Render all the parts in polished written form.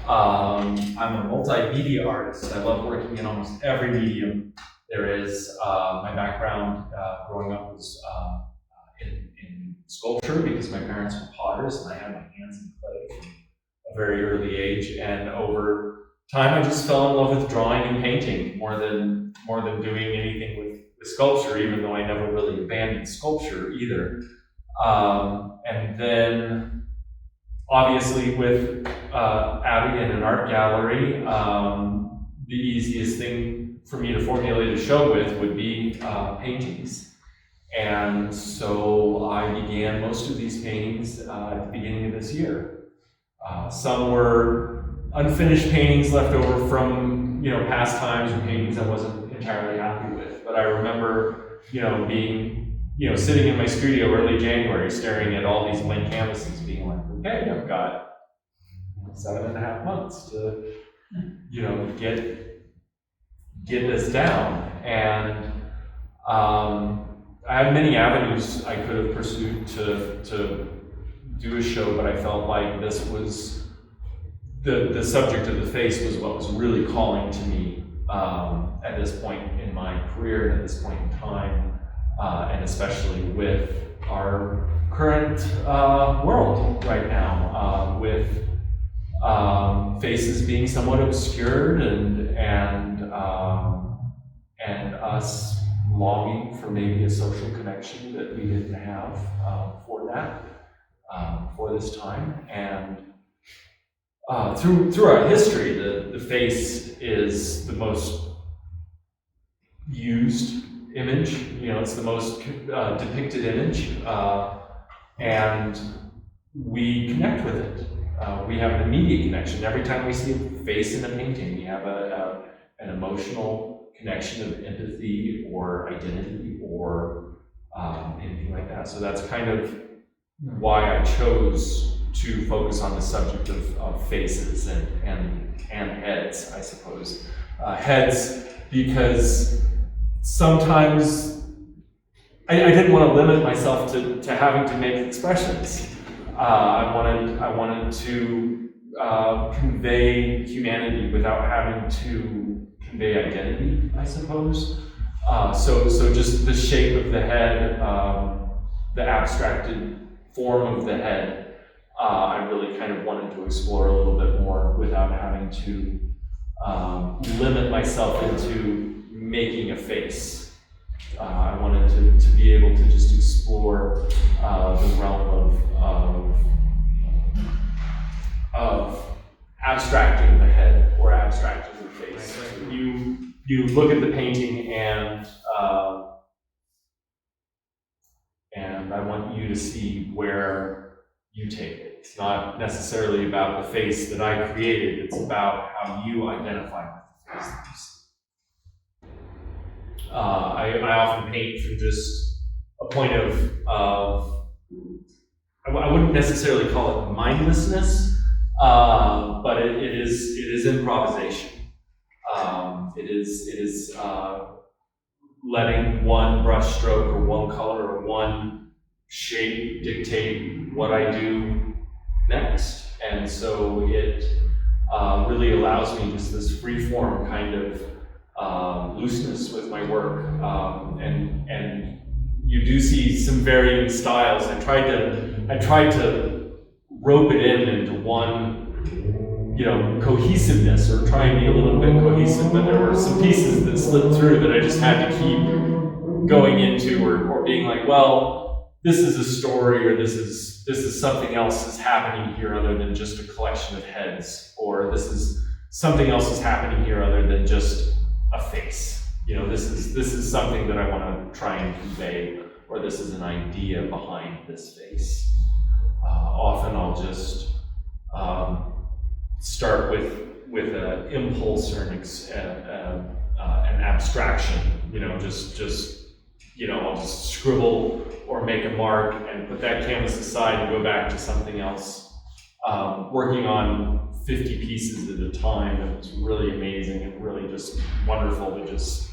I'm a multimedia artist. I love working in almost every medium there is. My background growing up was in sculpture because my parents were potters and I had my hands in clay from a very early age. And over time, I just fell in love with drawing and painting more than doing anything with sculpture, even though I never really abandoned sculpture either. And then, obviously, with Abby in an art gallery, the easiest thing for me to formulate a show with would be paintings. And so I began most of these paintings at the beginning of this year. Some were unfinished paintings left over from past times or paintings I wasn't entirely happy with. But I remember being sitting in my studio early January staring at all these blank canvases being like, okay, I've got 7.5 months to get this down. And I had many avenues I could have pursued to do a show, but I felt like this was the subject of the face was what was really calling to me at this point in my career and at this point in time, and especially with our current world right now, with faces being somewhat obscured and us longing for maybe a social connection that we didn't have for this time. And through our history, the face is the most used image. It's the most depicted image, and we connect with it. We have an immediate connection. Every time we see a face in a painting, we have an emotional connection of empathy or identity or anything like that. So that's kind of why I chose to focus on the subject of faces and heads, I suppose. Heads, because sometimes I didn't want to limit myself to having to make expressions. I wanted to convey humanity without having to convey identity, I suppose. So just the shape of the head, the abstracted form of the head, I really kind of wanted to explore a little bit more without having to limit myself into making a face. I wanted to be able to just explore the realm of abstracting the head or abstracting the face. Right. You look at the painting and I want you to see where you take it. It's not necessarily about the face that I created, it's about how you identify with the face that you see. I often paint from just a point of I wouldn't necessarily call it mindlessness, but it is improvisation. It is letting one brush stroke or one color or one shape dictate what I do next, and so it really allows me just this free-form kind of looseness with my work, and you do see some varying styles. I tried to rope it into one, cohesiveness, or try and be a little bit cohesive, but there were some pieces that slipped through that I just had to keep going into, or being like, well, this is a story, or this is something else that's happening here other than just a collection of heads, or this is something else that's happening here other than just a face. This is something that I want to try and convey, or this is an idea behind this face. Often I'll just start with an impulse or an abstraction. I'll just scribble or make a mark and put that canvas aside and go back to something else. Working on 50 pieces at a time, it was really amazing and really just wonderful to just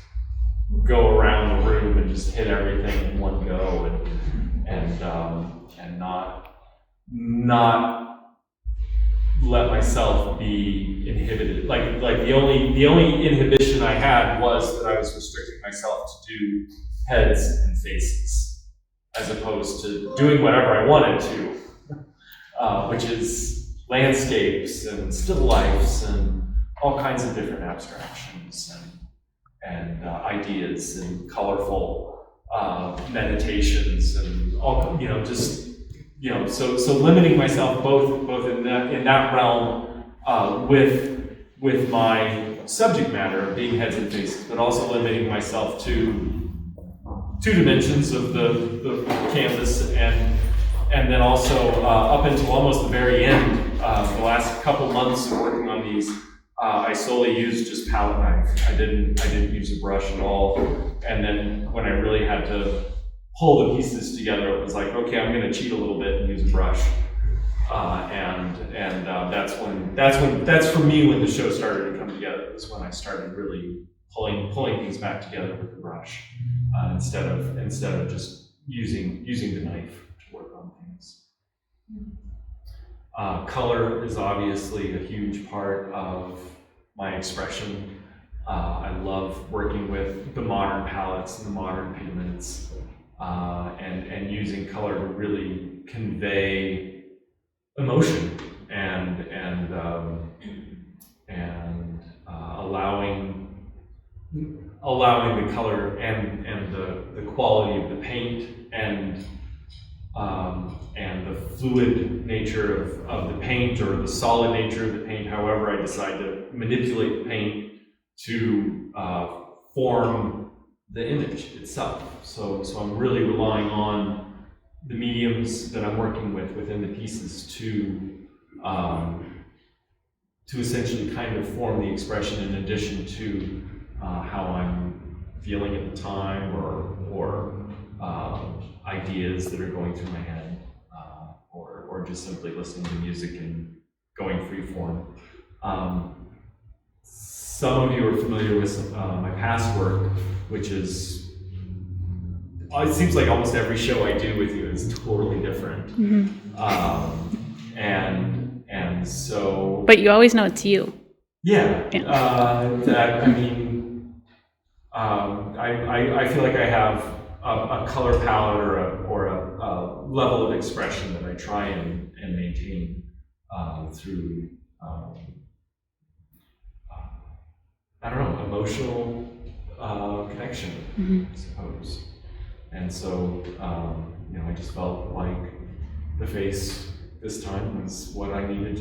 go around the room and just hit everything in one go and not let myself be inhibited. Like the only inhibition I had was that I was restricting myself to do heads and faces, as opposed to doing whatever I wanted to, which is landscapes and still lifes and all kinds of different abstractions and ideas and colorful meditations and all, so limiting myself both in that realm with my subject matter of being heads and faces, but also limiting myself to 2 dimensions of the canvas, and then also up until almost the very end, the last couple months of working on these, I solely used just palette knife. I didn't use a brush at all. And then when I really had to pull the pieces together, it was like, okay, I'm going to cheat a little bit and use a brush. That's for me when the show started to come together. It was when I started really pulling things back together with the brush, instead of just using the knife to work on things. Color is obviously a huge part of my expression. I love working with the modern palettes and the modern pigments, and using color to really convey emotion and allowing the color and the quality of the paint and the fluid nature of the paint, or the solid nature of the paint, however I decide to manipulate the paint to form the image itself. So I'm really relying on the mediums that I'm working with within the pieces to essentially kind of form the expression in addition to how I'm feeling at the time, or ideas that are going through my head, or just simply listening to music and going free form. Some of you are familiar with my past work, which is, it seems like almost every show I do with you is totally different. Mm-hmm. And so. But you always know it's you. Yeah. I feel like I have a color palette or a level of expression that I try and maintain through emotional connection, mm-hmm. I suppose. And so I just felt like the face this time was what I needed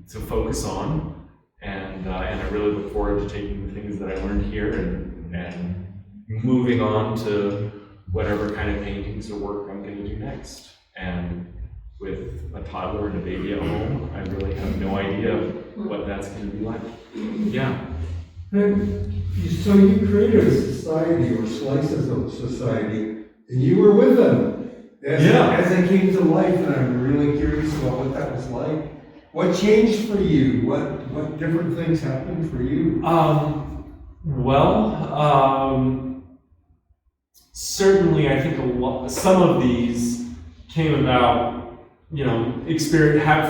to focus on, and I really look forward to taking the things that I learned here and moving on to whatever kind of paintings or work I'm going to do next. And with a toddler and a baby at home, I really have no idea what that's going to be like. Yeah. So you created a society or slices of society, and you were with them as they came to life, and I'm really curious about what that was like. What changed for you? What different things happened for you? Certainly, I think some of these came about,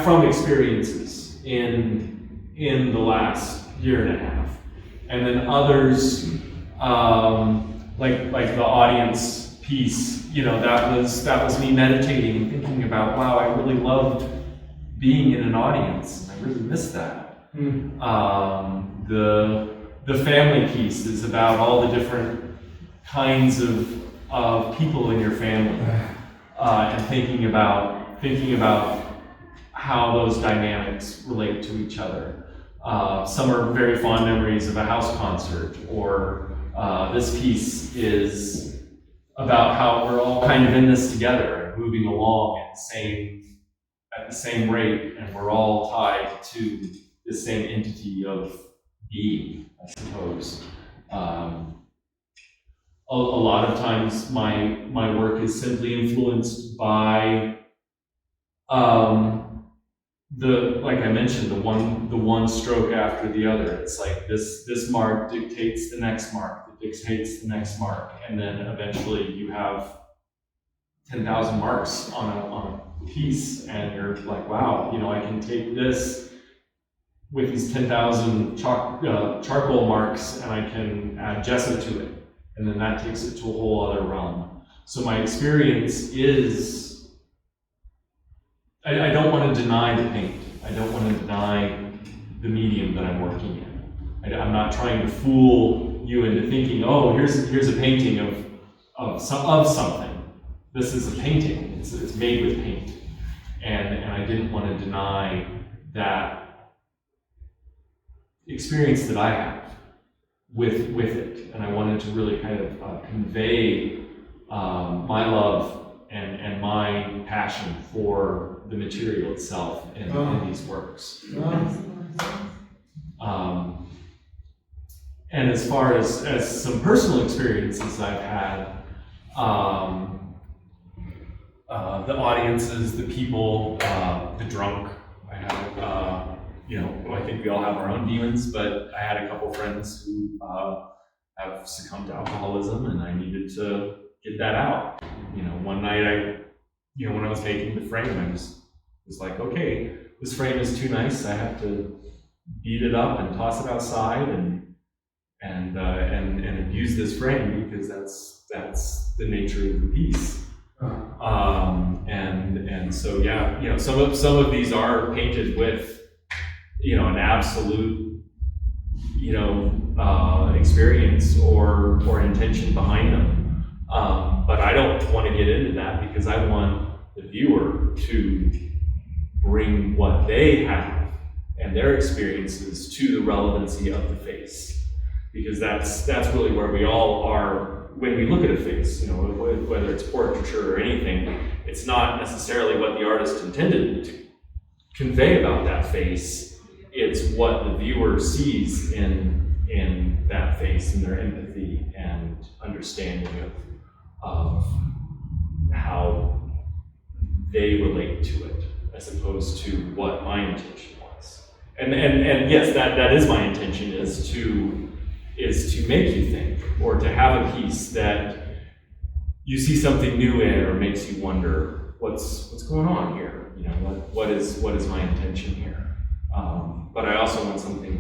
from experiences in the last year and a half, and then others, like the audience piece, that was me meditating and thinking about, wow, I really loved being in an audience. I really missed that. The family piece is about all the different kinds of people in your family, and thinking about how those dynamics relate to each other. Some are very fond memories of a house concert, or this piece is about how we're all kind of in this together and moving along at the same rate, and we're all tied to the same entity of being, I suppose. A lot of times my work is simply influenced by like I mentioned, the one stroke after the other. It's like this mark dictates the next mark, that dictates the next mark, and then eventually you have 10,000 marks on a piece, and you're like, wow, I can take this with these 10,000 charcoal marks, and I can add gesso to it, and then that takes it to a whole other realm. So my experience is, I don't want to deny the paint. I don't want to deny the medium that I'm working in. I'm not trying to fool you into thinking, oh, here's a painting of something. This is a painting. It's made with paint, and I didn't want to deny that experience that I have with it, and I wanted to really kind of convey my love and my passion for the material itself in these works. And as far as some personal experiences I've had, the audiences, the people, the drunk. I have, I think we all have our own demons, but I had a couple friends who have succumbed to alcoholism, and I needed to get that out. One night when I was making the frame, I just was like, okay, this frame is too nice. I have to beat it up and toss it outside and abuse this frame, because that's the nature of the piece. And so some of these are painted with an absolute experience or intention behind them, but I don't want to get into that, because I want the viewer to bring what they have and their experiences to the relevancy of the face, because that's really where we all are when we look at a face. Whether it's portraiture or anything, it's not necessarily what the artist intended to convey about that face. It's what the viewer sees in that face, and their empathy and understanding of how they relate to it, as opposed to what my intention was. And yes, that is my intention, is to make you think, or to have a piece that you see something new in, or makes you wonder what's going on here. What is my intention here? But I also want something